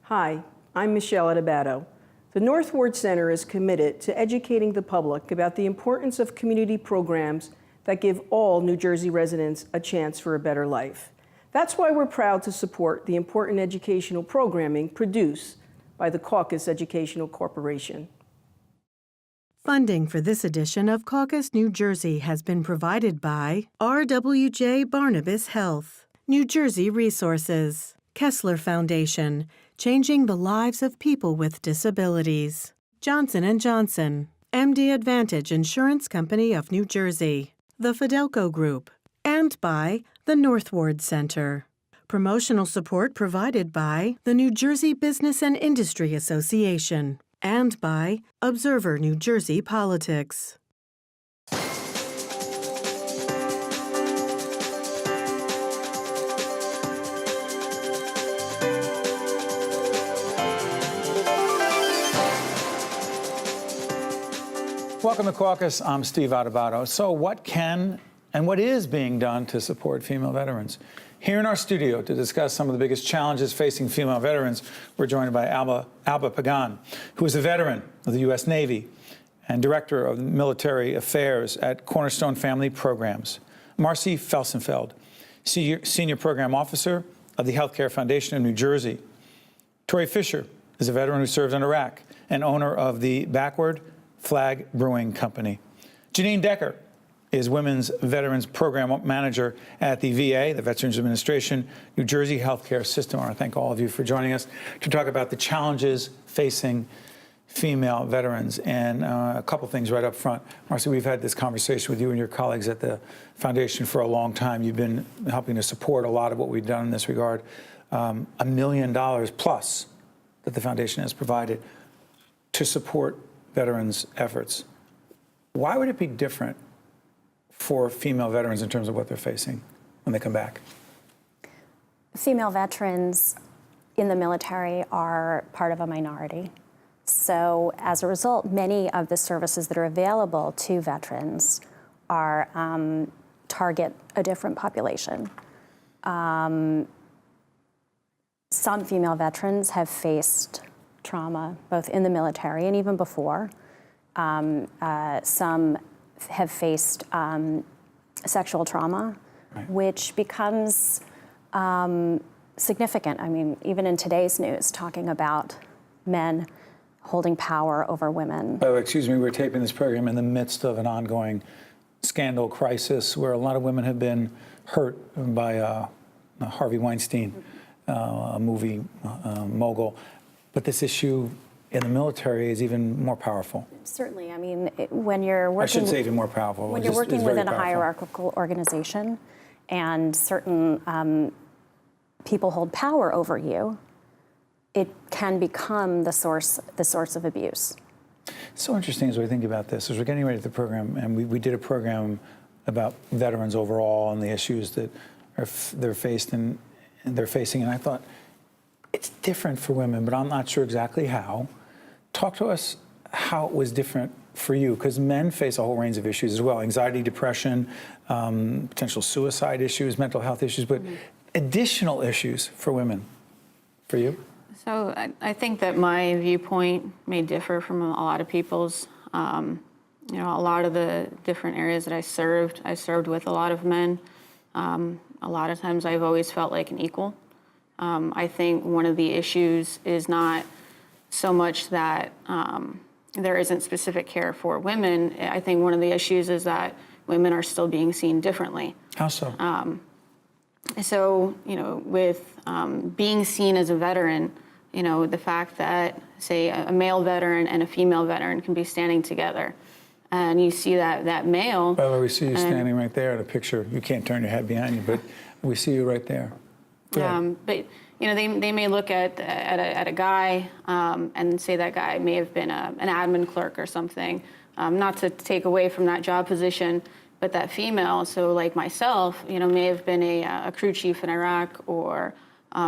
Hi, I'm Michelle Adebato. The North Ward Center is committed to educating the public about the importance of community programs that give all New Jersey residents a chance for a better life. That's why we're proud to support the important educational programming produced by the Caucus Educational Corporation. Funding for this edition of Caucus New Jersey has been provided by RWJ Barnabas Health, New Jersey Resources, Kessler Foundation, changing the lives of people with disabilities, Johnson & Johnson, MD Advantage Insurance Company of New Jersey, the Fidelco Group, and by the North Ward Center. Promotional support provided by the New Jersey Business and Industry Association and by Observer New Jersey Politics. Welcome to Caucus. I'm Steve Adebato. So what can and what is being done to support female veterans? Here in our studio to discuss some of the biggest challenges facing female veterans, we're joined by Alba Pagan, who is a veteran of the U.S. Navy and Director of Military Affairs at Cornerstone Family Programs. Marcy Felsenfeld, Senior Program Officer of the Healthcare Foundation of New Jersey. Torie is a veteran who served in Iraq and owner of the Flag Brewing Company. Janine Decker is Women's Veterans Program Manager at the VA, the Veterans Administration, New Jersey Healthcare System. I want to thank all of you for joining us to talk about the challenges facing female veterans. And a couple things right up front. Marcy, we've had this conversation with you and your colleagues at the Foundation for a long time. You've been helping to support a lot of what we've done in this regard. $1 million plus that the Foundation has provided to support veterans' efforts. Why would it be different for female veterans in terms of what they're facing when they come back? Female veterans in the military are part of a minority. So as a result, many of the services that are available to veterans are target a different population. Some female veterans have faced trauma, both in the military and even before. Some have faced sexual trauma, right, which becomes significant. I mean, even in today's news, talking about men holding power over women. Oh, excuse me, we're taping this program in the midst of an ongoing scandal crisis where a lot of women have been hurt by Harvey Weinstein, a movie mogul. But this issue in the military is even more powerful. Certainly. I mean, when you're working... I shouldn't say even more powerful. When you're working within a hierarchical organization and certain people hold power over you, it can become the source of abuse. It's so interesting as we think about this, as we're getting ready to the program, and we did a program about veterans overall and the issues that they're facing, and I thought, it's different for women, but I'm not sure exactly how. Talk to us how it was different for you, because men face a whole range of issues as well, anxiety, depression, potential suicide issues, mental health issues, but additional issues for women. For you? So I think that my viewpoint may differ from a lot of people's. You know, a lot of the different areas that I served with a lot of men. A lot of times I've always felt like an equal. I think one of the issues is not so much that there isn't specific care for women. I think one of the issues is that women are still being seen differently. How so? So, you know, with being seen as a veteran, you know, the fact that, say, a male veteran and a female veteran can be standing together, and you see that male... By the way, we see you standing right there in a picture. You can't turn your head behind you, but we see you right there. But you know, they may look at a guy and say that guy may have been an admin clerk or something. Not to take away from that job position, but that female, so like myself, you know, may have been a crew chief in Iraq or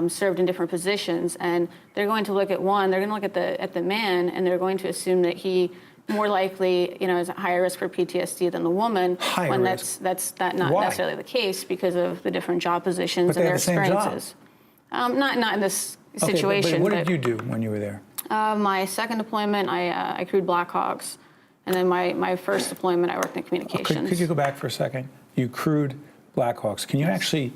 served in different positions, and they're going to look at they're going to look at the man, and they're going to assume that he more likely, you know, is at higher risk for PTSD than the woman. When that's not necessarily the case because of the different job positions and their experiences. Not in this situation. But what did you do when you were there? My second deployment, I crewed Black Hawks. And then my first deployment, I worked in communications. Could you go back for a second? You crewed Black Hawks. Can you actually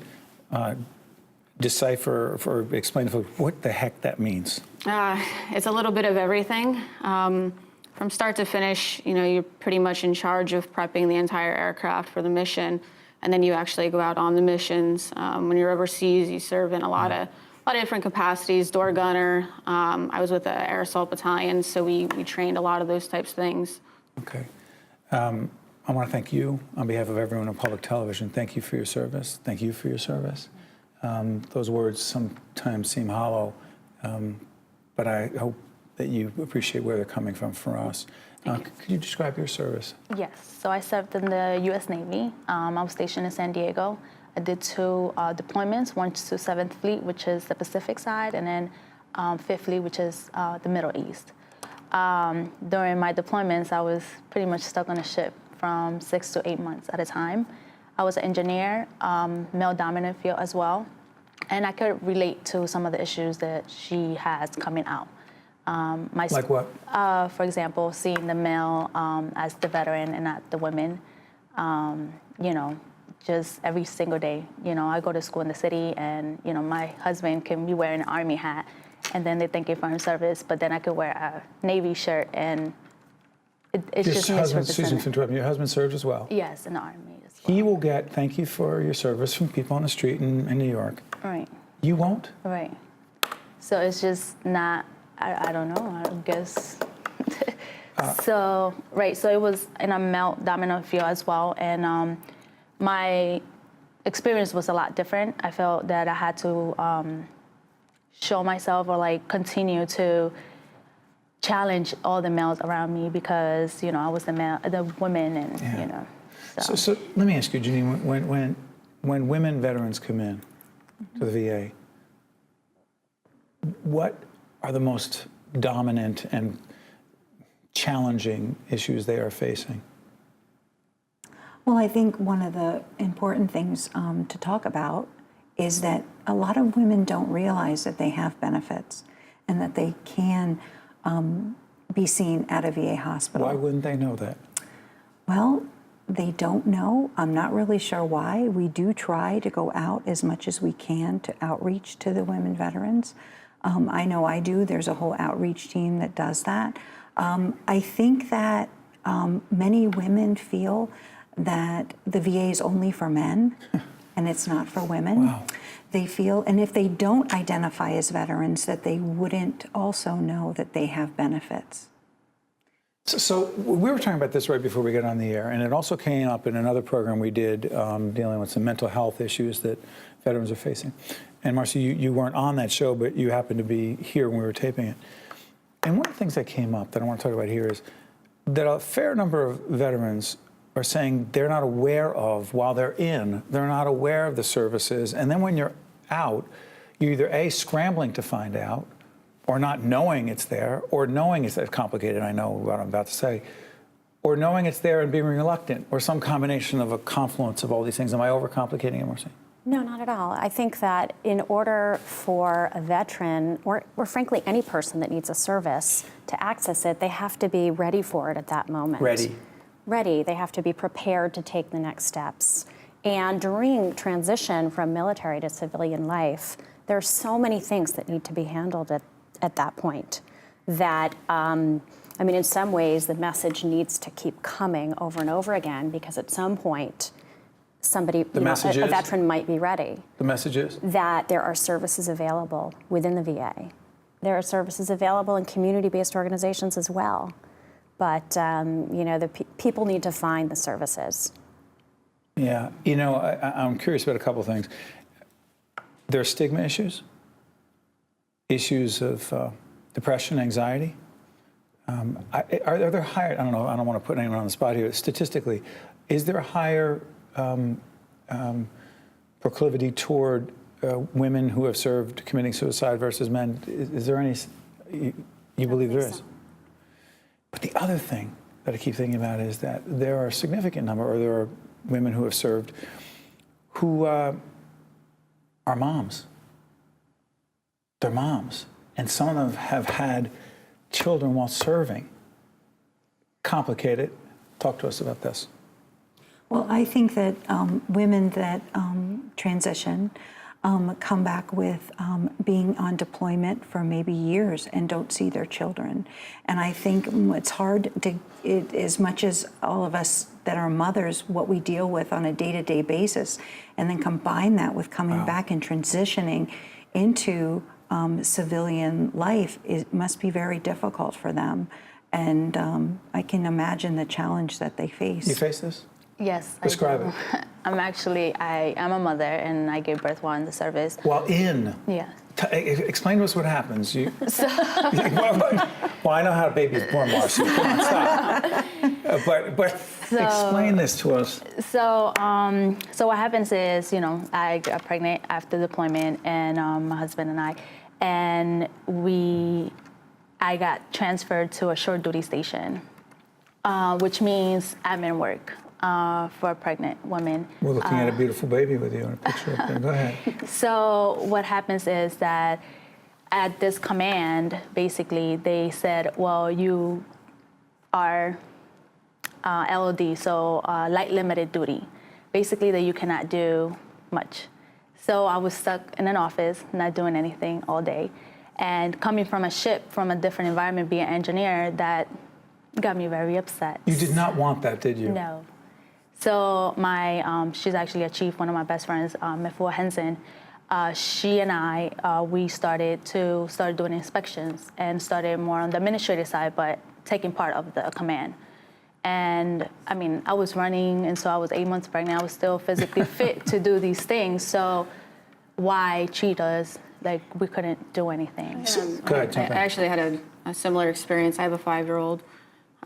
decipher or explain to folks what the heck that means? It's a little bit of everything. From start to finish, you're pretty much in charge of prepping the entire aircraft for the mission, and then you actually go out on the missions. When you're overseas, you serve in a lot of different capacities. Door gunner. I was with the Air Assault Battalion, so we trained a lot of those types of things. Okay. I want to thank you on behalf of everyone on public television. Thank you for your service. Thank you for your service. Those words sometimes seem hollow, but I hope that you appreciate where they're coming from for us. Could you describe your service? Yes. So I served in the U.S. Navy. I was stationed in San Diego. I did 2 deployments, one to 7th Fleet, which is the Pacific side, and then 5th Fleet, which is the Middle East. During my deployments, I was pretty much stuck on a ship from 6 to 8 months at a time. I was an engineer, male-dominant field as well, and I could relate to some of the issues that she has coming out. Like what? For example, seeing the male as the veteran and not the women. Just every single day. I go to school in the city, and my husband can be wearing an Army hat, and then they thank you for his service, but then I could wear a Navy shirt, and it's just misrepresented. Susan, for interrupting, your husband served as well? Yes, in the Army as well. He will get thank you for your service from people on the street in New York. Right. You won't? Right. So it's just not, I don't know, I guess. So it was in a male-dominant field as well, and my experience was a lot different. I felt that I had to show myself or continue to challenge all the males around me because I was the woman, and So let me ask you, Janine, when women veterans come in to the VA, what are the most dominant and challenging issues they are facing? Well, I think one of the important things to talk about is that a lot of women don't realize that they have benefits and that they can be seen at a VA hospital. Why wouldn't they know that? Well, they don't know. I'm not really sure why. We do try to go out as much as we can to outreach to the women veterans. I know I do. There's a whole outreach team that does that. I think that many women feel that the VA is only for men and it's not for women. Wow. They feel, and if they don't identify as veterans, that they wouldn't also know that they have benefits. So we were talking about this right before we got on the air, and it also came up in another program we did dealing with some mental health issues that veterans are facing. And Marcy, you weren't on that show, but you happened to be here when we were taping it. And one of the things that came up that I want to talk about here is that a fair number of veterans are saying they're not aware of, while they're in, they're not aware of the services. And then when you're out, you're either A, scrambling to find out, or not knowing it's there, or knowing it's complicated, I know what I'm about to say, or knowing it's there and being reluctant, or some combination of a confluence of all these things. Am I overcomplicating it, Marcy? No, not at all. I think that in order for a veteran, or frankly any person that needs a service, to access it, they have to be ready for it at that moment. Ready. They have to be prepared to take the next steps. And during transition from military to civilian life, there are so many things that need to be handled at that point that, in some ways, the message needs to keep coming over and over again, because at some point, somebody, a veteran might be ready. The message is? That there are services available within the VA. There are services available in community-based organizations as well. But, people need to find the services. Yeah, I'm curious about a couple of things. There are stigma issues, issues of depression, anxiety. Are there higher, I don't know, I don't want to put anyone on the spot here, statistically, is there a higher proclivity toward women who have served committing suicide versus men? Is there any, you believe there is? So. But the other thing that I keep thinking about is that there are a significant number, or there are women who have served who are moms. They're moms, and some of them have had children while serving. Complicated. Talk to us about this. Well, I think that women that transition come back with being on deployment for maybe years and don't see their children. And I think it's hard to, as much as all of us that are mothers, what we deal with on a day-to-day basis, and then combine that with coming back and transitioning into civilian life, it must be very difficult for them. And I can imagine the challenge that they face. You face this? Yes. Describe it. I'm a mother, and I gave birth while in the service. While in? Yeah. Explain to us what happens. Well, I know how a baby's born, Marcy. Come on, stop. But explain this to us. So what happens is, I got pregnant after deployment, and my husband and I got transferred to a short duty station, which means admin work for pregnant women. We're looking at a beautiful baby with you in a picture up there. Go ahead. So what happens is that at this command, basically, they said, well, you are LOD, so light limited duty, basically that you cannot do much. So I was stuck in an office, not doing anything all day. And coming from a ship, from a different environment, being an engineer, that got me very upset. You did not want that, did you? No. So she's actually a chief, one of my best friends, Mifua Henson. She and I, we started doing inspections and started more on the administrative side, but taking part of the command. And I mean, I was running, and so I was 8 months pregnant. I was still physically fit to do these things. So why treat us like we couldn't do anything? Go ahead, I actually had a similar experience. I have a 5-year-old,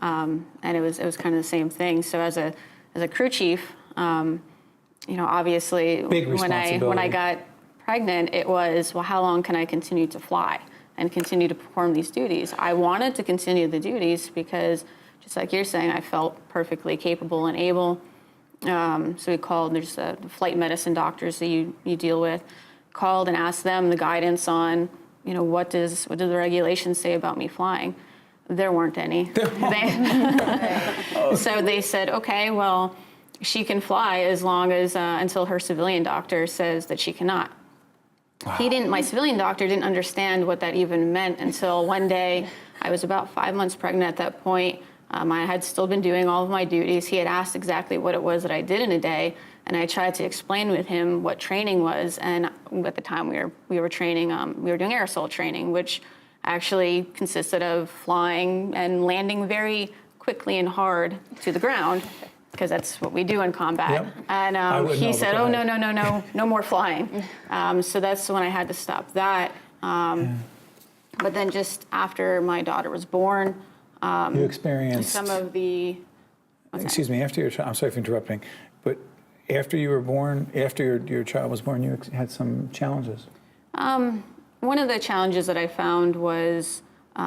and it was kind of the same thing. So as a crew chief, obviously Big when I got pregnant, it was, well, how long can I continue to fly and continue to perform these duties? I wanted to continue the duties because, just like you're saying, I felt perfectly capable and able. So we called, there's the flight medicine doctors that you deal with, called and asked them the guidance on, what do the regulations say about me flying? There weren't any. So they said, okay, well, she can fly as long as until her civilian doctor says that she cannot. Wow. My civilian doctor didn't understand what that even meant until one day. I was about 5 months pregnant at that point. I had still been doing all of my duties. He had asked exactly what it was that I did in a day, and I tried to explain with him what training was. And at the time we were training, we were doing aerosol training, which actually consisted of flying and landing very quickly and hard to the ground, because that's what we do in combat. Yep. And he said, oh, no more flying. So that's when I had to stop that. But then just after my daughter was born, you experienced some of the... Excuse me, after your child, I'm sorry for interrupting, but after you were born, after your child was born, you had some challenges. One of the challenges that I found was,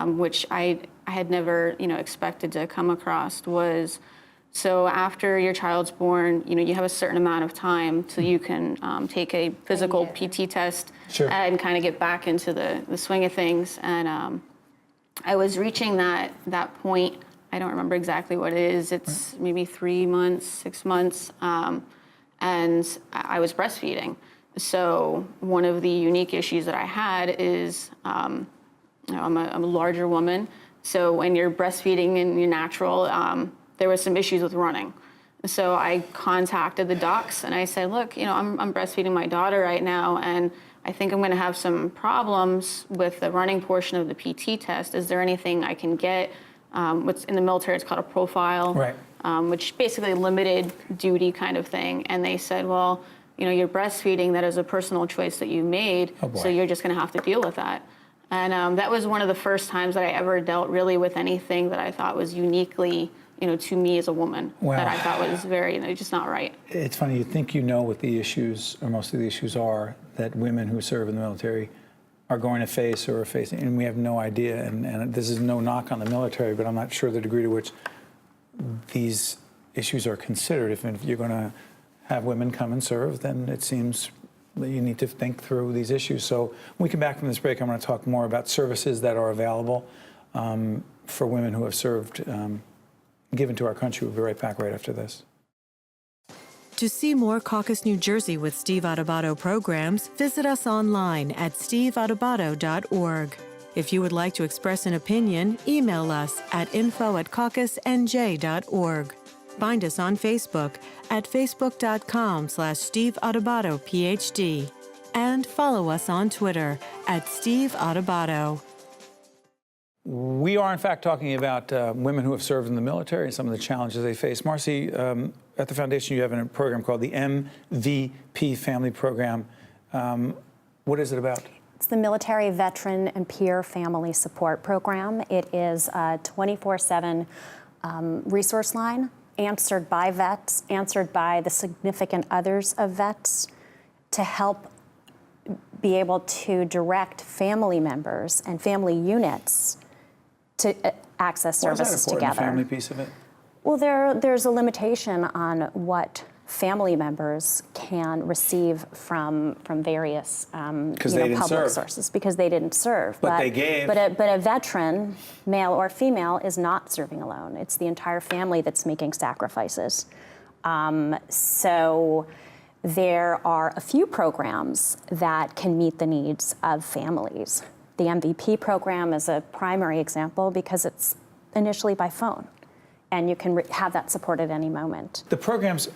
which I had never, expected to come across, was, so after your child's born, you have a certain amount of time till you can take a physical PT test. Sure. And kind of get back into the swing of things. And I was reaching that point. I don't remember exactly what it is. It's maybe 3 months, 6 months, and I was breastfeeding. So one of the unique issues that I had is, I'm a larger woman. So when you're breastfeeding and you're natural, there was some issues with running. So I contacted the docs and I said, look, I'm breastfeeding my daughter right now, and I think I'm going to have some problems with the running portion of the PT test. Is there anything I can get? What's in the military, it's called a profile, right. Which basically limited duty kind of thing. And they said, well, you're breastfeeding, that is a personal choice that you made, so you're just going to have to deal with that. And that was one of the first times that I ever dealt really with anything that I thought was uniquely, to me as a woman, that I thought was very, just not right. It's funny, you think what the issues, or most of the issues are, that women who serve in the military are going to face or are facing, and we have no idea. And this is no knock on the military, but I'm not sure the degree to which these issues are considered. If you're going to have women come and serve, then it seems you need to think through these issues. So when we come back from this break, I'm going to talk more about services that are available for women who have served, given to our country. We'll be right back right after this. To see more Caucus New Jersey with Steve Adubato programs, visit us online at steveadubato.org. If you would like to express an opinion, email us at info@caucusnj.org. Find us on Facebook at facebook.com/Steve Adubato PhD. And follow us on Twitter at Steve Adubato. We are, in fact, talking about women who have served in the military and some of the challenges they face. Marcy, at the Foundation, you have a program called the MVP Family Program. What is it about? It's the Military Veteran and Peer Family Support Program. It is a 24/7 resource line answered by vets, answered by the significant others of vets, to help be able to direct family members and family units to access services together. Why is that important, the family piece of it? Well, there's a limitation on what family members can receive from various public sources because they didn't serve. But they gave. But a veteran, male or female, is not serving alone. It's the entire family that's making sacrifices. So there are a few programs that can meet the needs of families. The MVP program is a primary example because it's initially by phone, and you can have that support at any moment. The programs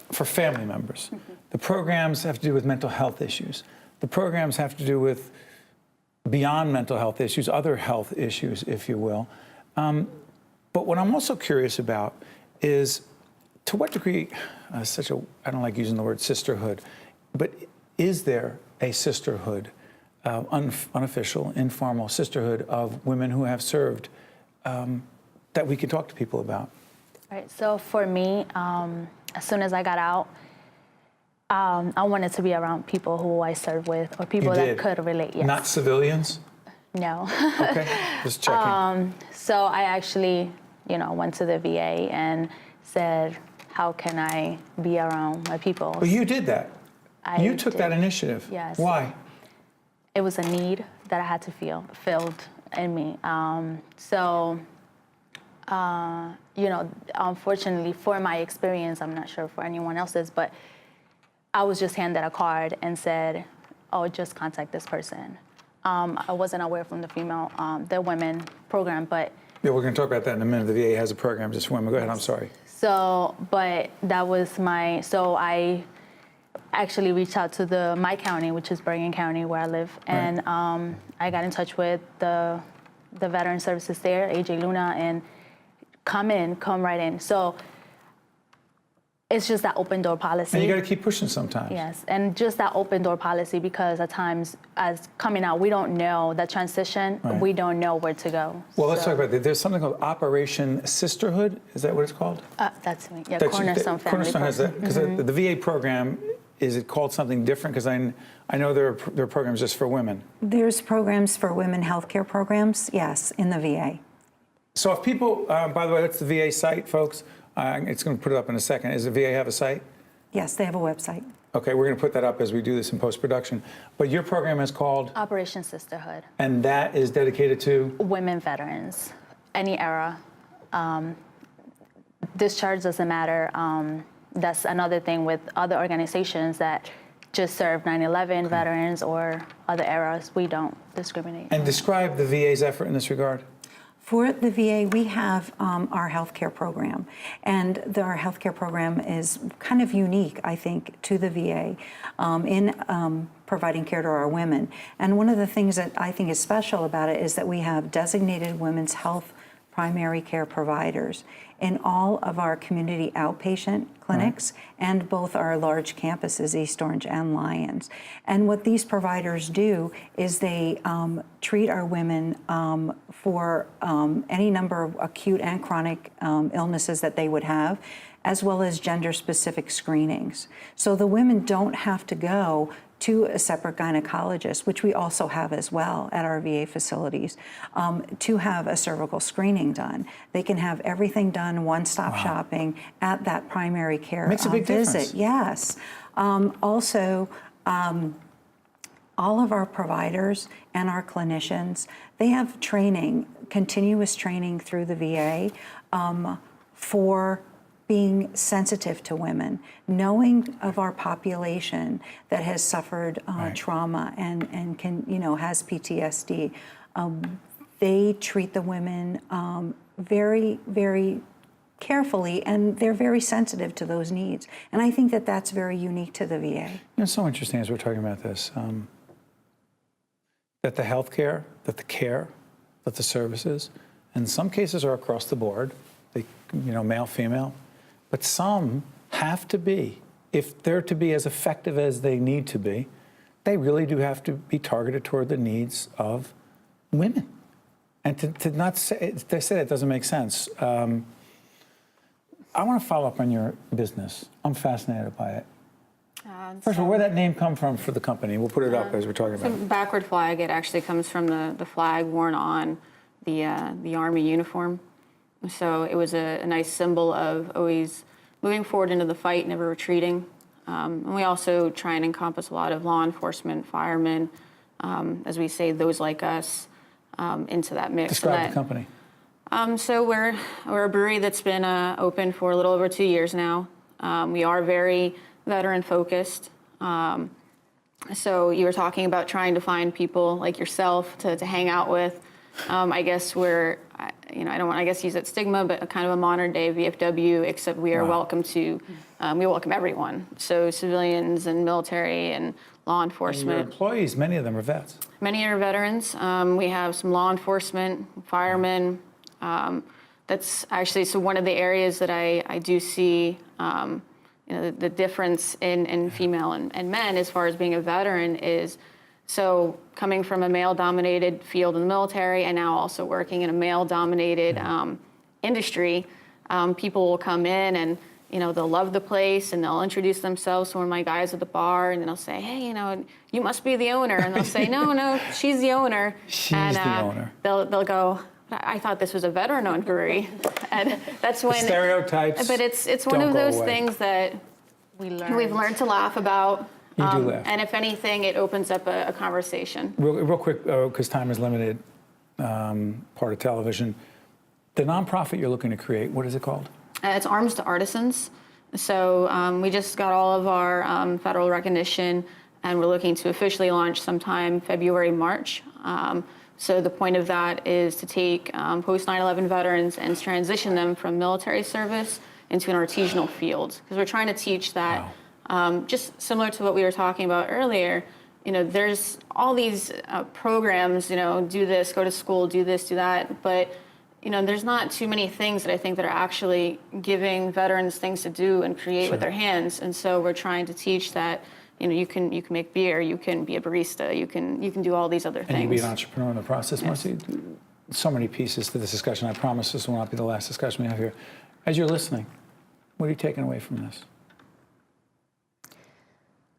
for family members. The programs have to do with mental health issues. The programs have to do with beyond mental health issues, other health issues, if you will. But what I'm also curious about is, to what degree, I don't like using the word sisterhood, but is there a sisterhood, unofficial, informal sisterhood of women who have served that we can talk to people about? Right, so for me, as soon as I got out, I wanted to be around people who I served with or people that could relate. Yes. Not civilians? No. Okay, just checking. So I actually, went to the VA and said, how can I be around my people? Well, you did that. You took that initiative. Yes. Why? It was a need that I had to feel filled in me. Unfortunately, for my experience, I'm not sure for anyone else's, but I was just handed a card and said, oh, just contact this person. I wasn't aware from the women program, but... Yeah, we're going to talk about that in a minute. The VA has a program just for women. Go ahead, I'm sorry. So, but that was so I actually reached out to my county, which is Bergen County, where I live, and I got in touch with the veteran services there, AJ Luna, and come right in. So it's just that open door policy. And you got to keep pushing sometimes. Yes, and just that open door policy, because at times, as coming out, we don't know the transition. Right. We don't know where to go. Well, let's talk about that. There's something called Operation Sisterhood. Is that what it's called? That's me. Yeah, Cornerstone Family Programs. Cornerstone has that, because the VA program, is it called something different? Because I know there are programs just for women. There's programs for women healthcare programs, yes, in the VA. So if people, by the way, that's the VA site, folks. It's going to put it up in a second. Does the VA have a site? Yes, they have a website. Okay, we're going to put that up as we do this in post-production. But your program is called? Operation Sisterhood. And that is dedicated to? Women veterans, any era. Discharge doesn't matter. That's another thing with other organizations that just serve 9/11 veterans or other eras. We don't discriminate. And describe the VA's effort in this regard. For the VA, we have our healthcare program, and our healthcare program is kind of unique, I think, to the VA in providing care to our women. And one of the things that I think is special about it is that we have designated women's health primary care providers in all of our community outpatient clinics and both our large campuses, East Orange and Lyons. And what these providers do is they treat our women for any number of acute and chronic illnesses that they would have, as well as gender-specific screenings. So the women don't have to go to a separate gynecologist, which we also have as well at our VA facilities, to have a cervical screening done. They can have everything done, one-stop shopping at that primary care Makes a big visit. Difference. Yes. Also, all of our providers and our clinicians, they have training, continuous training through the VA for being sensitive to women, knowing of our population that has suffered trauma and can, has PTSD. They treat the women very, very carefully, and they're very sensitive to those needs. And I think that that's very unique to the VA. It's so interesting as we're talking about this, that the healthcare, that the care, that the services, in some cases are across the board, they, male, female, but some have to be, if they're to be as effective as they need to be, they really do have to be targeted toward the needs of women. And to not say, they say that doesn't make sense. I want to follow up on your business. I'm fascinated by it. First of all, where'd that name come from for the company? We'll put it up as we're talking about it. Backward flag, it actually comes from the flag worn on the Army uniform. So it was a nice symbol of always moving forward into the fight, never retreating. And we also try and encompass a lot of law enforcement, firemen, as we say, those like us, into that mix. Describe the company. So we're a brewery that's been open for a little over 2 years now. We are very veteran focused. So you were talking about trying to find people like yourself to hang out with. I guess we're, I don't want to use it stigma, but kind of a modern day VFW, except we are welcome to, we welcome everyone. So civilians and military and law enforcement. And your employees, many of them are vets. Many are veterans. We have some law enforcement, firemen. That's actually, so one of the areas that I do see, the difference in female and men as far as being a veteran is, so coming from a male-dominated field in the military and now also working in a male-dominated industry, people will come in and, they'll love the place and they'll introduce themselves to one of my guys at the bar and they'll say, hey, you must be the owner. And they'll say, no, she's the owner. She's the owner. They'll go, I thought this was a veteran-owned brewery. And that's when... The stereotypes. But it's one of those things that we've learned to laugh about. You do laugh. And if anything, it opens up a conversation. Real quick, because time is limited, part of television. The nonprofit you're looking to create, what is it called? It's Arms to Artisans. So we just got all of our federal recognition, and we're looking to officially launch sometime February, March. So the point of that is to take post 9/11 veterans and transition them from military service into an artisanal field, because we're trying to teach that. Just similar to what we were talking about earlier, there's all these programs, do this, go to school, do this, do that, but there's not too many things that I think that are actually giving veterans things to do and create with their hands. And so we're trying to teach that, you can make beer, you can be a barista, you can do all these other things. And you be an entrepreneur in the process, Marcy. So many pieces to this discussion. I promise this will not be the last discussion we have here. As you're listening, what are you taking away from this?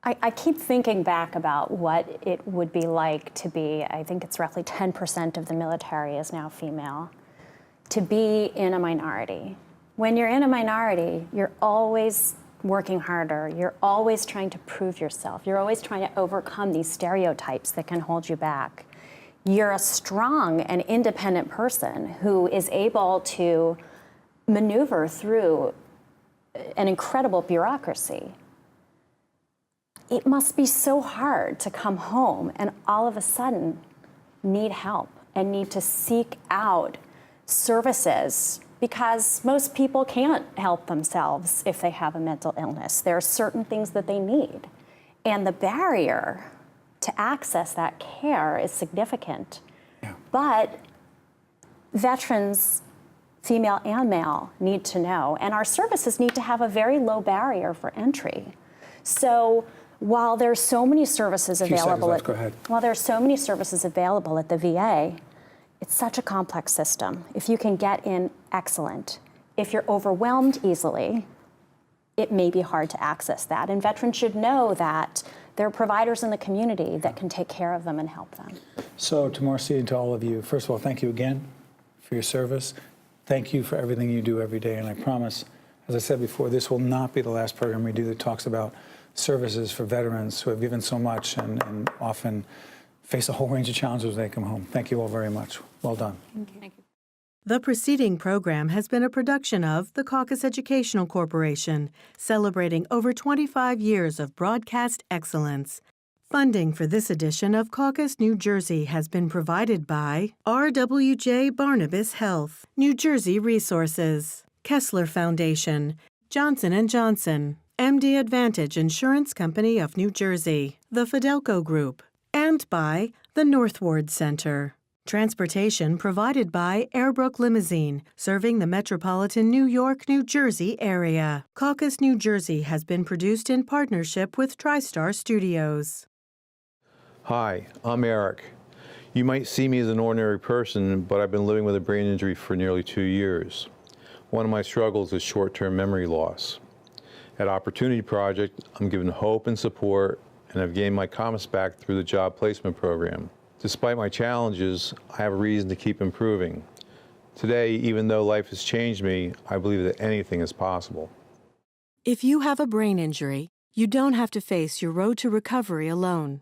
I keep thinking back about what it would be like to be, I think it's roughly 10% of the military is now female, to be in a minority. When you're in a minority, you're always working harder. You're always trying to prove yourself. You're always trying to overcome these stereotypes that can hold you back. You're a strong and independent person who is able to maneuver through an incredible bureaucracy. It must be so hard to come home and all of a sudden need help and need to seek out services, because most people can't help themselves if they have a mental illness. There are certain things that they need. And the barrier to access that care is significant. Yeah. But veterans, female and male, need to know, and our services need to have a very low barrier for entry. So while there's so many services available at the VA, it's such a complex system. If you can get in, excellent. If you're overwhelmed easily, it may be hard to access that. And veterans should know that there are providers in the community that can take care of them and help them. So to Marcy and to all of you, first of all, thank you again for your service. Thank you for everything you do every day. And I promise, as I said before, this will not be the last program we do that talks about services for veterans who have given so much and often face a whole range of challenges when they come home. Thank you all very much. Well done. Thank you. The preceding program has been a production of the Caucus Educational Corporation, celebrating over 25 years of broadcast excellence. Funding for this edition of Caucus New Jersey has been provided by RWJ Barnabas Health, New Jersey Resources, Kessler Foundation, Johnson & Johnson, MD Advantage Insurance Company of New Jersey, the Fidelco Group, and by the Northward Center. Transportation provided by Airbrook Limousine, serving the metropolitan New York, New Jersey area. Caucus New Jersey has been produced in partnership with TriStar Studios. Hi, I'm Eric. You might see me as an ordinary person, but I've been living with a brain injury for nearly 2 years. One of my struggles is short-term memory loss. At Opportunity Project, I'm given hope and support, and I've gained my comments back through the job placement program. Despite my challenges, I have a reason to keep improving. Today, even though life has changed me, I believe that anything is possible. If you have a brain injury, you don't have to face your road to recovery alone.